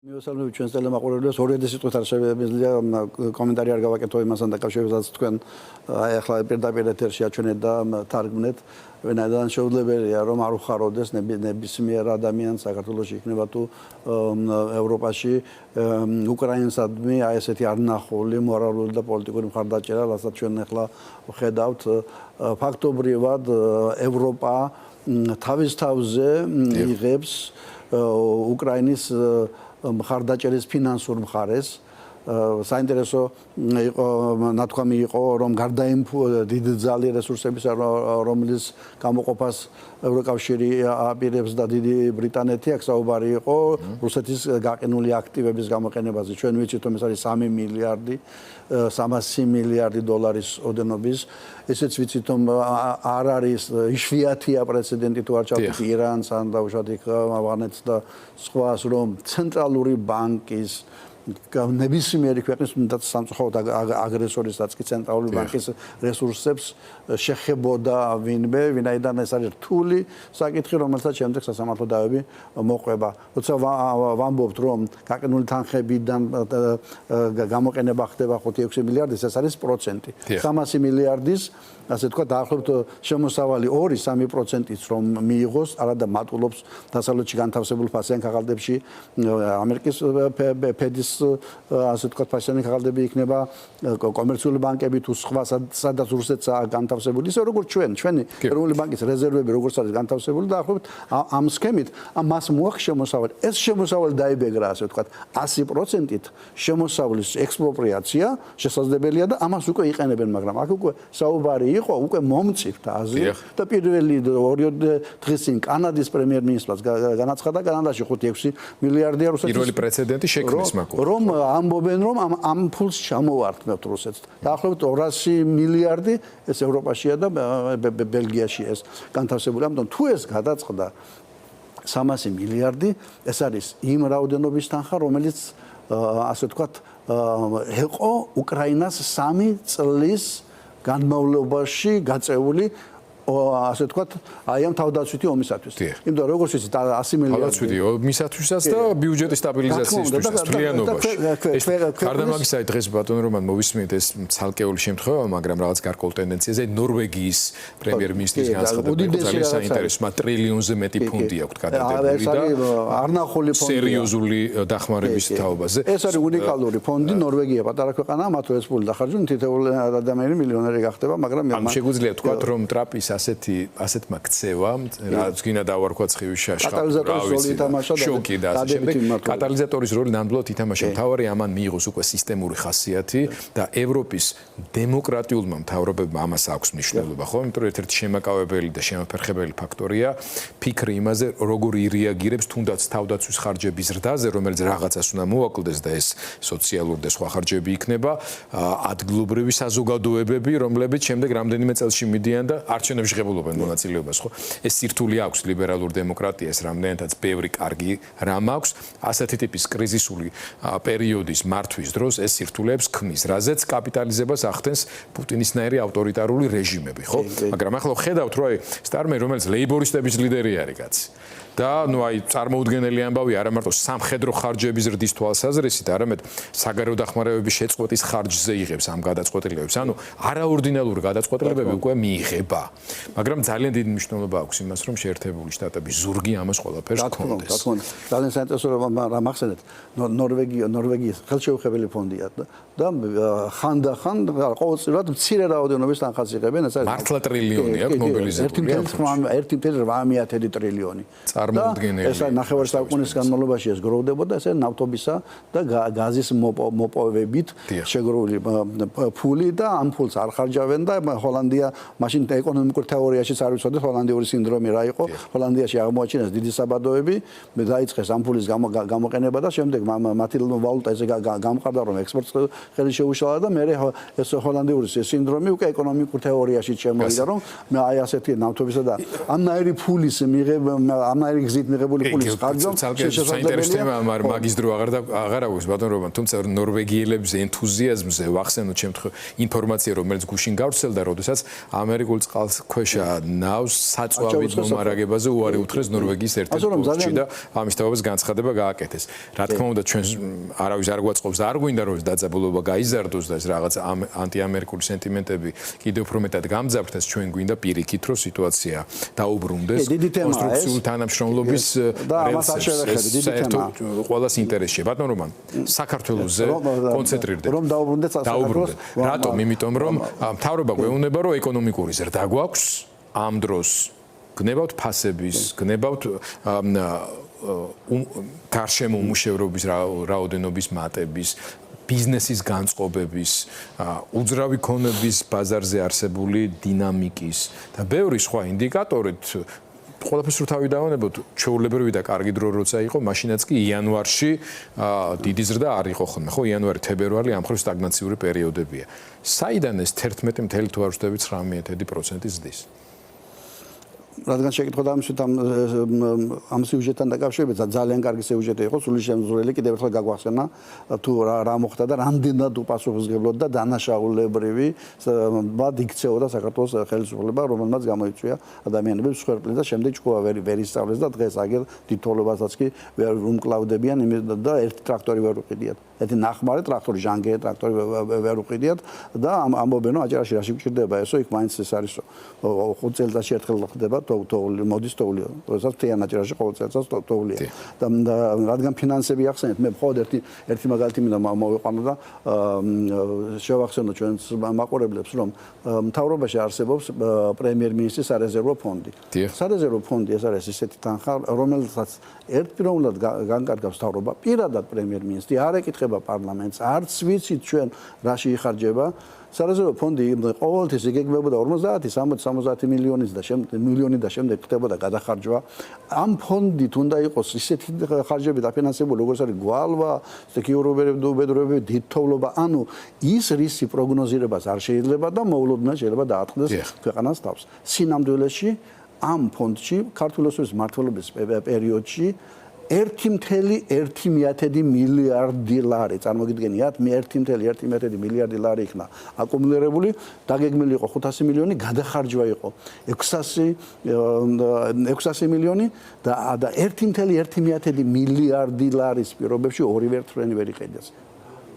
მივესალმები ჩვენს ტელემაყურებლებს 2000 სიტყვით არ შევებიძლია კომენტარი არ გავაკეთო იმასთან დაკავშირებით თქვენ აი ახლა პირდაპირ ეთერში აჩვენეთ და თარგმნეთ ვინაიდან შეუძლებელია რომ არ უხაროდეს ნებისმიერ ადამიანს საქართველოში იქნება თუ ევროპაში უკრაინასადმი აი ესეთი არნახული მორალური და პოლიტიკური მხარდაჭერა რასაც ჩვენ ახლა ვხედავთ ფაქტობრივად ევროპა თავის თავზე იღებს უკრაინის მხარდაჭერის ფინანსურ მხარეს საინტერესო იყო ნათქვამი იყო რომ გარდა იმ დიდი ძალი რესურსებისა რომლის გამოყოფას ევროკავშირი აპირებს და დიდი ბრიტანეთი აქ საუბარი იყო რუსეთის გაყინული აქტივების გამოყენებაზე ჩვენ ვიცით რომ ეს არის 3 მილიარდი 300 მილიარდი დოლარის ოდენობის ესეც ვიცით რომ არ არის იშვიათია პრეცედენტი თუ არ ჩავთვლით ირანს ან დავუშვათ იქ ავღანეთს და სხვას რომ ცენტრალური ბანკის ნებისმიერი ქვეყნის თუნდაც სამწუხაროდ აგრესორისაც კი ცენტრალური ბანკის რესურსებს შეხებოდა ვინმე ვინაიდან ეს არის რთული საკითხი რომელსაც შემდეგ სასამართლო დავები მოყვება როცა ვამბობთ რომ გაყინული თანხებიდან გამოყენება ხდება 5-6 მილიარდის ეს არის პროცენტი 300 მილიარდის ასე თქვა დაახლოებით შემოსავალი 2-3%-იც რომ მიიღოს არადა მატულობს დასავლეთში განთავსებულ ფასიან ქაღალდებში ამერიკის ფედის ასე თქვა ფასიანი ქაღალდები იქნება კომერციული ბანკები თუ სხვა სადაც რუსეთსაა განთავსებული ისე როგორც ჩვენი ეროვნული ბანკის რეზერვები როგორც არის განთავსებული დაახლოებით ამ სქემით მას მოაქვს შემოსავალი ეს შემოსავალი დაიბეგრა ასე თქვა 100%-ით შემოსავლის ექსპროპრიაცია შესაძლებელია და ამას უკვე იყენებენ მაგრამ აქ უკვე საუბარი იყო უკვე მომწიფთ აზრი და პირველი 2 დღის წინ კანადის პრემიერ-მინისტრს განაცხადა კანადაში 5-6 მილიარდია რუსეთის პირველი პრეცედენტი შექმნის მაგალითად რომ ამბობენ რომ ამ ფულს ჩამოვართმევთ რუსეთს დაახლოებით 200 მილიარდი ეს ევროპაშია და ბელგიაში ეს განთავსებული ამიტომ თუ ეს გადაწყდა 300 მილიარდი ეს არის იმ რაოდენობის თანხა რომელიც ასე ვთქვათ იყო უკრაინას 3 წლის განმავლობაში გაწეული ასე ვთქვათ აი ამ თავდაცვითი ომისათვის. იმიტომ რომ როგორც ვიცით 100 მილიარდი თავდაცვითი ომისათვისაც და ბიუჯეტის სტაბილიზაციისთვისაც მთლიანობაში. ეს გარდამაგისა დღეს ბატონო რომან მოვისმენთ ეს ცალკეული შემთხვევა, მაგრამ რაღაც გარკვეულ ტენდენციაზე ნორვეგიის პრემიერ-მინისტრის განცხადება ძალიან საინტერესო, მათ ტრილიონზე მეტი ფუნდი აქვს გადადებული და არნახული ფონდი სერიოზული დახმარების თაობაზე. ეს არის უნიკალური ფონდი ნორვეგია პატარა ქვეყანაა, მათ ეს ფული დახარჯონ თითოეული ადამიანი მილიონერი გახდება, მაგრამ ამ შეგვიძლია თქვათ რომ ტრამპის ასეთმა ქცევა, რაც გინდა დავარქვათ ცხივის კატალიზატორის როლი ითამაშა და შოკი და ასე შემდეგ. კატალიზატორის როლი ნამდვილად ითამაშა. მთავარი ამან მიიღოს უკვე სისტემური ხასიათი და ევროპის დემოკრატიულმა მთავრობებმა ამას აქვს მნიშვნელობა, ხო? იმიტომ რომ ერთ-ერთი შემაკავებელი და შემაფერხებელი ფაქტორია ფიქრი იმაზე, როგორ ირეაგირებს თუნდაც თავდაცვის ხარჯების ზრდაზე, რომელიც რაღაცას უნდა მოაკლდეს და ეს სოციალური და სხვა ხარჯები იქნება, ადგილობრივი საზოგადოებები, რომლებიც შემდეგ რამდენიმე წელში მიდიან და არჩევნებში ღებულობენ მონაწილეობას, ხო? ეს სირთულე აქვს ლიბერალურ დემოკრატიას, რამდენადაც ბევრი კარგი რამ აქვს, ასეთი ტიპის კრიზისული პერიოდის მართვის დროს ეს სირთულეებს ქმნის, რაზეც კაპიტალიზებას ახდენს პუტინისნაირი ავტორიტარული რეჟიმები, ხო? მაგრამ ახლა ხედავთ, რომ აი სტარმერი, რომელიც ლეიბორისტების ლიდერი არის კაცი. და ნუ აი წარმოუდგენელი ამბავი არა მარტო სამხედრო ხარჯების ზრდის თვალსაზრისით, არამედ საგარეო დახმარებების შეწყვეტის ხარჯზე იღებს ამ გადაწყვეტილებებს. ანუ არაორდინალური გადაწყვეტილებები უკვე მიიღება. მაგრამ ძალიან დიდი მნიშვნელობა აქვს იმას, რომ შეერთებული შტატების ზურგი ამას ყველაფერს გქონდეს. ძალიან საინტერესო რამ ახსენეთ. ნორვეგიის ხელშეუხებელი ფონდია და ხანდახან ყოველწლიურად მცირე რაოდენობის თანხას იღებენ, ეს არის მართლა ტრილიონი აქვს მობილიზებული. 1.8 ტრილიონი. ეს არის ნახევარი საუკუნის განმავლობაში ეს გროვდებოდა, ეს ნავთობისა და გაზის მოპოვებით შეგროვილი ფული და ამ ფულს არ ხარჯავენ და ჰოლანდია მაშინ ეკონომიკურ თეორიაში არ ვიცოდეთ ჰოლანდიური სინდრომი რა იყო. ჰოლანდიაში აღმოაჩინეს დიდი საბადოები, დაიწყეს ამ ფულის გამოყენება და შემდეგ მათი ვალუტა ესე გამყარდა რომ ექსპორტს ხელი შეუშალა და მე ეს ჰოლანდიური სინდრომი უკვე ეკონომიკურ თეორიაში შემოვიდა რომ აი ასეთი ნავთობისა და ამნაირი ფულის მიღება ამნაირი გზით მიღებული ფულის ხარჯვა შესაძლებელია მაგის დრო აღარ აქვს ბატონო რომან თუმცა ნორვეგიელების ენთუზიაზმზე ვახსენოთ ინფორმაცია რომელიც გუშინ გავრცელდა როდესაც ამერიკულ ქვეშა ნავს საწვავით მომარაგებაზე უარი უთხრეს ნორვეგიის ერთ-ერთ პოსტში და ამისთაობას განცხადება გააკეთეს. რა თქმა უნდა ჩვენ არავის არ გვაწყობს და არ გვინდა რომ ეს დაძაბულობა გაიზარდოს და ეს რაღაც ანტიამერიკული სენტიმენტები კიდევ უფრო მეტად გამძაფრდეს ჩვენ გვინდა პირიქით რომ სიტუაცია დაუბრუნდეს კონსტრუქციული თანამშრომლობის საერთოდ ყველას ინტერესშია. ბატონ რომან, საქართველოზე კონცენტრირდეთ. რომ დაუბრუნდეთ საქართველოს. რატომ? იმიტომ რომ მთავრობა გვეუბნება რომ ეკონომიკური ზრდა გვაქვს ამ დროს გნებავთ ფასების, გნებავთ გარშემო უმუშევრობის რაოდენობის მატების, ბიზნესის განწყობების, უძრავი ქონების ბაზარზე არსებული დინამიკის და ბევრი სხვა ინდიკატორით ყველაფერს რო თავი დავანებოთ, ჩვეულებრივი და კარგი დრო როცა იყო, მაშინაც კი იანვარში დიდი ზრდა არ იყო ხოლმე, ხო, იანვარი, თებერვალი ამ ხრივ სტაგნაციური პერიოდებია. საიდან ეს 11 მთელი თუ არ ვშტები 9% ზრდის? რადგან შეკითხოთ ამ სიუჟეტთან დაკავშირებით, ძალიან კარგი სიუჟეტი იყო, სული შემძლებელი, კიდევ ერთხელ გაგვახსენა თუ რა მოხდა და რამდენად უპასუხისმგებლობდა დანაშაულებრივი დიქცეოდა საქართველოს ხელისუფლება, რომელმაც გამოიწვია ადამიანების მსხვერპლი და შემდეგ ჭკუა ვერ ისწავლეს და დღეს აგერ დიდთვალებასაც კი ვერ უმკლავდებიან და ერთი ტრაქტორი ვერ უყიდიათ. ერთი ნახმარი ტრაქტორი, ჟანგე ტრაქტორი ვერ უყიდიათ და ამბობენ რომ აჭარაში რაში გჭირდება ესო, იქ მაინც ეს არის 5 წელიწადში ერთხელ ხდება თოვლი, მოდის თოვლი. როდესაც თეანა აჭარაში ყოველ წელიწადს თოვლია. და რადგან ფინანსები ახსენეთ, მე მხოლოდ ერთი მაგალითი მინდა მოვიყვანო და შევახსენო ჩვენს მაყურებლებს, რომ მთავრობაში არსებობს პრემიერ-მინისტრის სარეზერვო ფონდი. სარეზერვო ფონდი ეს არის ისეთი თანხა, რომელსაც ერთპიროვნულად განკარგავს მთავრობა, პირადად პრემიერ-მინისტრი არ ეკითხება პარლამენტს, არც ვიცით ჩვენ რაში იხარჯება. სარეზერვო ფონდი ყოველთვის იგეგმებოდა 50-60 მილიონის და შემდეგ ხდებოდა გადახარჯვა. ამ ფონდით უნდა იყოს ისეთი ხარჯები დაფინანსებული, როგორც არის გვალვა, სტიქიურობები, დიდთოვლობა, ანუ ის რისი პროგნოზირებას არ შეიძლება და მოულოდნელად შეიძლება დაატყდეს ქვეყანას თავს. სინამდვილეში ამ ფონდში ქართულოსების მმართველობის პერიოდში 1.1 მილიარდი ლარი, წარმოგიდგენიათ, 1.1 მილიარდი ლარი იქნა აკუმულირებული, დაგეგმილი იყო 500 მილიონი, გადახარჯვა იყო 600 მილიონი და 1.1 მილიარდი ლარის პირობებში ორივე ერთფრენი ვერ იყიდეს.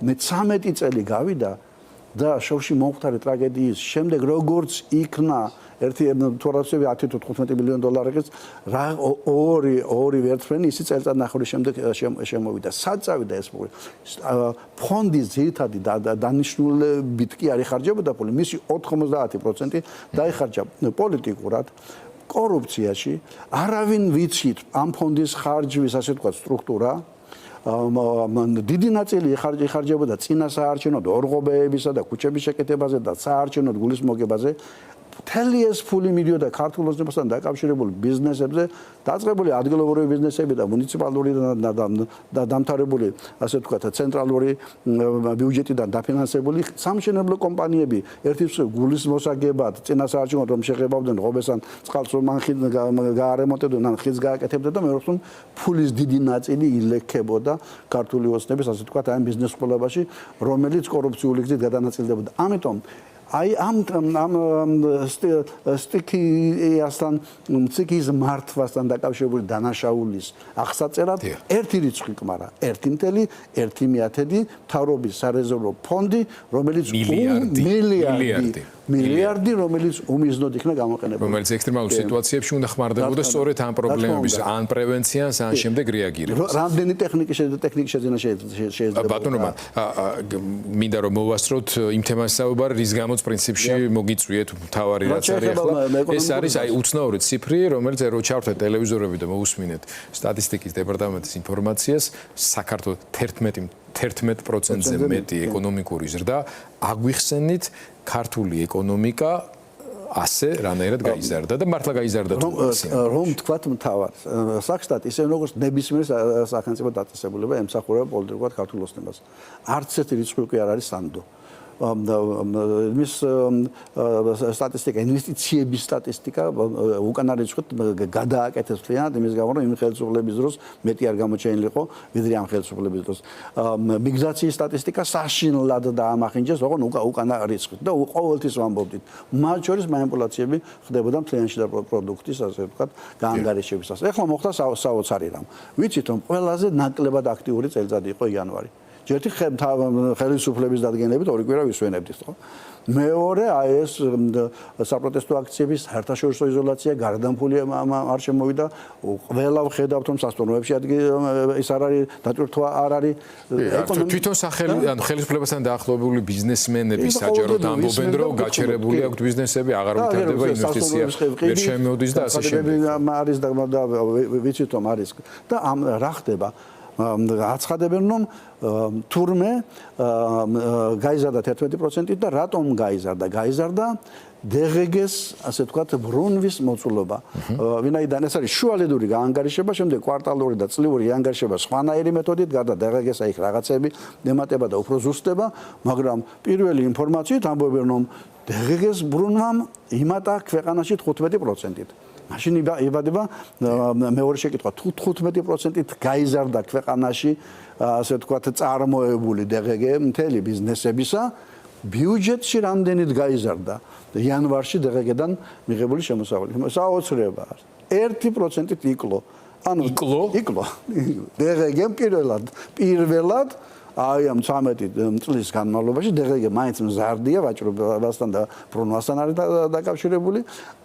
მე 13 წელი გავიდა და შოვში მომხდარი ტრაგედიის შემდეგ როგორც იქნა ერთი თორასები 10-15 მილიონი დოლარიც რა ორი ვერტფრენი ისი წელწადნახევრის შემდეგ შემოვიდა. საწავიდა ეს ფონდის ძირითადი დანიშნულებით კი არ იხარჯებოდა ფული, მისი 90% დაიხარჯა პოლიტიკურად, კორუფციაში, არავინ ვიცით ამ ფონდის ხარჯვის ასე ვთქვათ სტრუქტურა. დიდი ნაწილი იხარჯებოდა წინა საარჩევნოდ ორღობეებისა და ქუჩების შეკეთებაზე და საარჩევნოდ გულის მოგებაზე. მთელი ეს ფული მიდიოდა ქართულ ოცნებასთან დაკავშირებული ბიზნესებზე, დაწყებული ადგილობრივი ბიზნესები და მუნიციპალური და დამთავრებული, ასე ვთქვათ, ცენტრალური ბიუჯეტიდან დაფინანსებული სამშენებლო კომპანიები, ერთის გულის მოსაგებად, წინა საარჩევნოდ რომ შეღებავდნენ ღობეს ან წყალს რომ გაარემონტებდნენ, ან ხიდს გააკეთებდნენ და მეორე ფულის დიდი ნაწილი ილექებოდა ქართული ოცნების, ასე ვთქვათ, ამ ბიზნეს ყოლებაში, რომელიც კორუფციული გზით გადანაწილდებოდა. ამიტომ აი ამ სტიქიასთან, ციკის მართვასთან დაკავშირებული დანაშაულის აღსაწერად ერთი რიცხვი კმარა, 1.1 მთავრობის სარეზერვო ფონდი, რომელიც მილიარდი, რომელიც უმიზნოდ იქნა გამოყენებული. რომელიც ექსტრემალურ სიტუაციებში უნდა ხმარდებოდა სწორედ ამ პრობლემების, ან პრევენციას, ან შემდეგ რეაგირებას. რამდენი ტექნიკის შეიძლება. ბატონო, მინდა რომ მოვასწროთ იმ თემას საუბარი, რის გამოც პრინციპში მოგიწვიეთ მთავარი რაც არის ახლა. ეს არის აი უცნაური ციფრი, რომელიც რო ჩავთვეთ ტელევიზორები და მოусმინეთ სტატისტიკის დეპარტამენტის ინფორმაციას, საქართველოს 11%-ზე მეტი ეკონომიკური ზრდა, აგვიხსენით ქართული ეკონომიკა ასე რანაირად გაიზარდა და მართლა გაიზარდა თუ რომ თქვათ მთავარ საქსტატ ისე როგორც ნებისმიერ სახელმწიფო დაწესებულება ემსახურება პოლიტიკურად ქართულ ოცნებას. არც ერთი რიცხვი კი არ არის სანდო. მის სტატისტიკა, ინვესტიციების სტატისტიკა უკან არის ვთქვით გადააკეთეს მთლიანად იმის გამო, რომ იმ ხელისუფლების დროს მეტი არ გამოჩენილიყო, ვიდრე ამ ხელისუფლების დროს. მიგრაციის სტატისტიკა საშინლად დაამახინჯეს, ოღონ უკან არის ვთქვით და ყოველთვის ვამბობდით. მათ შორის манипуляციები ხდებოდა მთლიანში და პროდუქტის, ასე ვთქვათ, გაანგარიშებისას. ეხლა მოხდა საოცარი რამ. ვიცით, რომ ყველაზე ნაკლებად აქტიური წელიწადი იყო იანვარი. ერთი ხელისუფლების დადგენილებით ორი კვირა ვისვენებდით, ხო? მეორე აი ეს საპროტესტო აქციების საერთაშორისო იზოლაცია გარდამფული არ შემოვიდა. ყველა ვხედავთ, რომ სასტუმროებში ის არ არის დატვირთვა არ არის. თვითონ ხელისუფლებასთან დაახლოებული ბიზნესმენები საჯაროდ ამბობენ, რომ გაჩერებული აქვთ ბიზნესები, აღარ ვითარდება ინვესტიცია, ვერ შემოდის და ასე შემდეგ. არის და ვიცით რომ არის და რა ხდება? აცხადებენ რომ თურმე გაიზარდა 11% და რატომ გაიზარდა? გაიზარდა DGG-ს, ასე ვთქვათ, ბრუნვის მოცულობა. ვინაიდან ეს არის შუალედური გაანგარიშება, შემდეგ კვარტალური და წლიური ანგარიშება სხვანაირი მეთოდით, გარდა DGG-სა იქ რაღაცები ემატება და უფრო ზუსტდება, მაგრამ პირველი ინფორმაციით ამბობენ რომ DGG-ს ბრუნვამ იმატა ქვეყანაში 15%-ით. მაშინ იბადება მეორე შეკითხვა, თუ 15%-ით გაიზარდა ქვეყანაში, ასე ვთქვათ, წარმოებული DGG მთელი ბიზნესებისა, ბიუჯეტში რამდენით გაიზარდა იანვარში DGG-დან მიღებული შემოსავალი? საოცრება არის. 1%-ით იკლო. ანუ იკლო. DGG-მ პირველად აი ამ 13 წლის განმავლობაში DGG მაინც მზარდია ვაჭრობასთან და ბრუნვასთან არის დაკავშირებული.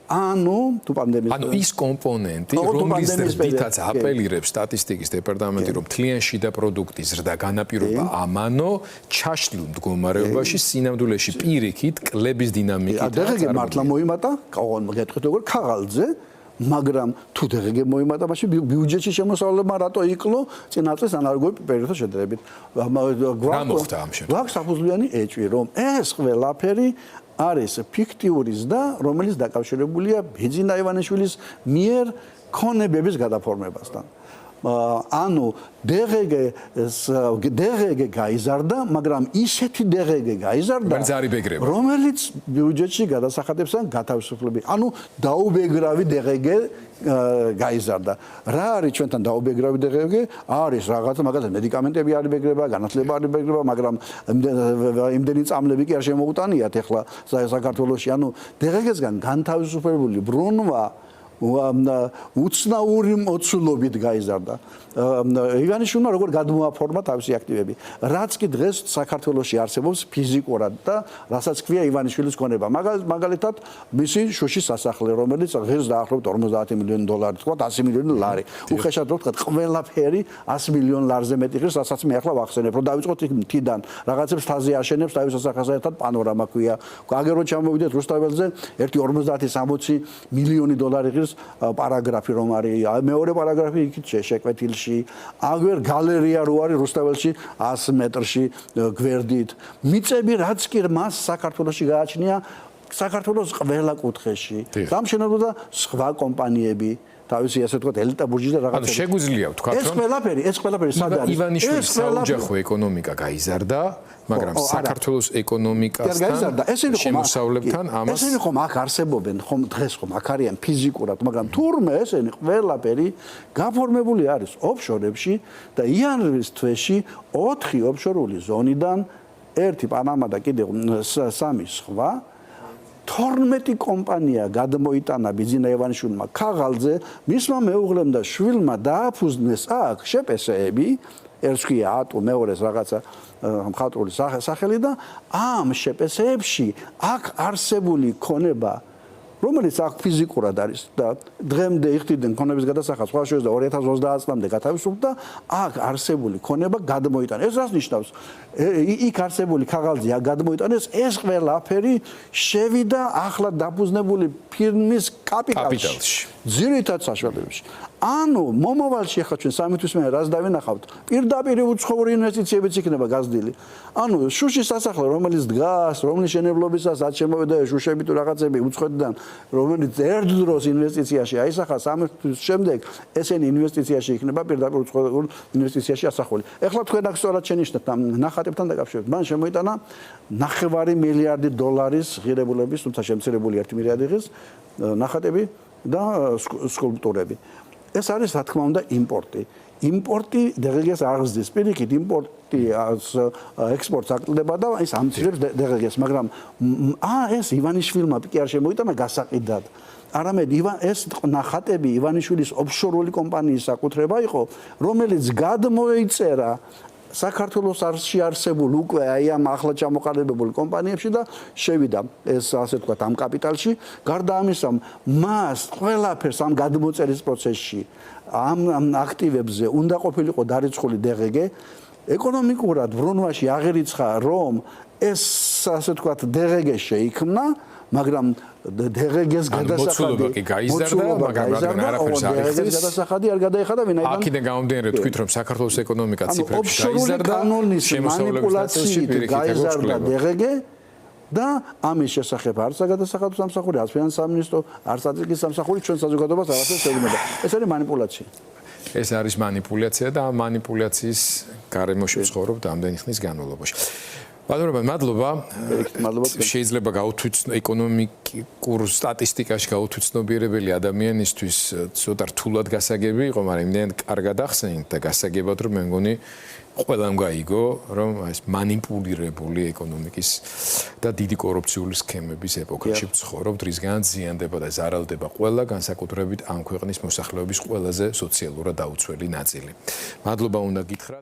ანუ თუ პანდემიის ანუ ის კომპონენტი, რომლის ზრდითაც აპელირებს სტატისტიკის დეპარტამენტი, რომ თლიანში და პროდუქტის ზრდა განაპირობა ამანო ჩაშლილ მდგომარეობაში სინამდვილეში პირიქით კლების დინამიკით DGG მართლა მოიმატა, გეტყვით როგორ ქაღალდზე, მაგრამ თუ DGG მოიმატა, მაშინ ბიუჯეტში შემოსავლებმა რატო იკლო წინა წლის ანალოგური პერიოდთან შედარებით? რა მოხდა ამ შემთხვევაში? გვაქვს საფუძვლიანი ეჭვი, რომ ეს ყველაფერი არის ფიქტიური ზრდა, რომელიც დაკავშირებულია ბიძინა ივანიშვილის მიერ ქონებების გადაფორმებასთან. ანუ DGG გაიზარდა, მაგრამ ისეთი DGG გაიზარდა, რომელიც ბიუჯეტში გადასახადებსა გათავისუფლები. ანუ დაუბეგრავი DGG გაიზარდა. რა არის ჩვენთან დაუბეგრავი DGG? არის რაღაც მაგალითად მედიკამენტები არ იბეგრება, განათლება არ იბეგრება, მაგრამ იმდენი წამლები კი არ შემოუტანიათ ახლა საქართველოში. ანუ DGG-სგან განთავისუფლებული ბრუნვა უცნაური მოცულობით გაიზარდა. ივანიშვილმა როგორ გადმოაფორმა თავისი აქტივები. რაც კი დღეს საქართველოში არსებობს ფიზიკურად და რასაც ქვია ივანიშვილის ქონება. მაგალითად, მისი შუშის სასახლე, რომელიც ღირს დაახლოებით 50 მილიონი დოლარი, თქვა 100 მილიონი ლარი. უხეშად რო ვთქვა, ყველაფერი 100 მილიონ ლარზე მეტი ღირს, რასაც მე ახლა ვახსენებ, რომ დავიწყოთ იქ მთიდან, რაღაცებს თაზე აშენებს, თავის სასახლეზე ერთად პანორამა ქვია. აგერ რო ჩამოვიდეთ რუსთაველზე, ერთი 50-60 მილიონი დოლარი ღირს პარაგრაფი რომ არის, მეორე პარაგრაფი იქით შეკვეთილში, აგვერ გალერეა რო არის რუსთაველში 100 მეტრში გვერდით. მიწები რაც კი მას საქართველოში გააჩნია, საქართველოს ყველა კუთხეში. დამშენებლობდა სხვა კომპანიები. თავისი ასე ვთქვათ ელიტა ბურჯი და რაღაცა. ანუ შეგვიძლია ვთქვათ რომ ეს ყველაფერი სად არის? ივანიშვილის საოჯახო ეკონომიკა გაიზარდა, მაგრამ საქართველოს ეკონომიკასთან შემოსავლებთან ამას ესენი ხომ აქ არსებობენ, ხომ დღეს ხომ აქ არიან ფიზიკურად, მაგრამ თურმე ესენი ყველაფერი გაფორმებული არის ოფშორებში და იანვრის თვეში 4 ოფშორული ზონიდან ერთი პანამა და კიდევ 3 სხვა 12 კომპანია გადმოიტანა ბიძინა ივანიშვილმა ქაღალდზე, მისმა მეუღლემ და შვილმა დააფუძნეს აქ შეპესეები, ერთს ქვია ატო, მეორეს რაღაცა მხატვრული სახელი და ამ შეპესეებში აქ არსებული ქონება, რომელიც აქ ფიზიკურად არის და დღემდე იხდიდნენ ქონების გადასახადს, სხვა შორის და 2030 წლამდე გათავისუფლდა, აქ არსებული ქონება გადმოიტანა. ეს რას ნიშნავს? იქ არსებული ქაღალდზე გადმოიტანეს, ეს ყველაფერი შევიდა ახლა დაფუძნებული ფირმის კაპიტალში. ძირითად საშუალებებში. ანუ მომავალში ახლა ჩვენ სამი თვის მერე რას დავინახავთ? პირდაპირ უცხოური ინვესტიციებიც იქნება გაზრდილი. ანუ შუშის სასახლე, რომელიც დგას, რომლის შენებლობისას რაც შემოვიდა შუშები თუ რაღაცები უცხოეთიდან, რომელიც ერთ დროს ინვესტიციაში აისახა სამი თვის შემდეგ, ესენი ინვესტიციაში იქნება პირდაპირ უცხოურ ინვესტიციაში ასახული. ეხლა თქვენ აქ სწორად შენიშნეთ ამ ნახატებთან დაკავშირებით. მან შემოიტანა 9 მილიარდი დოლარის ღირებულების, თუმცა შემცირებული 1 მილიარდი ღირს ნახატები და სკულპტურები. ეს არის რა თქმა უნდა იმპორტი. იმპორტი დღეს აღზრდის პირიქით იმპორტი ექსპორტს აკლდება და ის ამცირებს დღეს, მაგრამ ეს ივანიშვილმა კი არ შემოიტანა გასაყიდად. არამედ ეს ნახატები ივანიშვილის ოფშორული კომპანიის საკუთრება იყო, რომელიც გადმოიწერა საქართველოს არსებულ უკვე აი ამ ახლა ჩამოყალიბებულ კომპანიებში და შევიდა ეს ასე ვთქვათ ამ კაპიტალში. გარდა ამისა, მას ყველაფერს ამ გადმოწერის პროცესში ამ აქტივებზე უნდა ყოფილიყო დარიცხული DGG. ეკონომიკურად ბრუნვაში აღერიცხა, რომ ეს ასე ვთქვათ DGG შეიქმნა, მაგრამ DGG-ს გადასახადი კი გაიზარდა, მაგრამ რადგან არაფერს არ იხდის, გადასახადი არ გადაიხადა ვინაიდან აქედან გამომდინარე თქვით, რომ საქართველოს ეკონომიკა ციფრებში გაიზარდა, შემოსავლების გაიზარდა DGG და ამის შესახებ არც გადასახადი სამსახური, არც ფინანსის სამინისტრო, არც ატლიკის სამსახური ჩვენ საზოგადოებას არაფერს ეუბნება. ეს არის манипуляция. ეს არის манипуляция და ამ манипуляციის გარემოში ვცხოვრობთ ამდენი ხნის განმავლობაში. მადლობა. შეიძლება გაუთვიცნო ეკონომიკურ სტატისტიკაში გაუთვიცნობიერებელი ადამიანისთვის ცოტა რთულად გასაგები იყო, მაგრამ იმდენად კარგად ახსენეთ და გასაგებად რომ მე მგონი ყველამ გაიგო, რომ ეს манипуლირებული ეკონომიკის და დიდი კორუფციული სქემების ეპოქაში ვცხოვრობთ, რისგან ზიანდება და ზარალდება ყველა, განსაკუთრებით ამ ქვეყნის მოსახლეობის ყველაზე სოციალურად დაუცველი ნაწილი. მადლობა უნდა გითხრათ.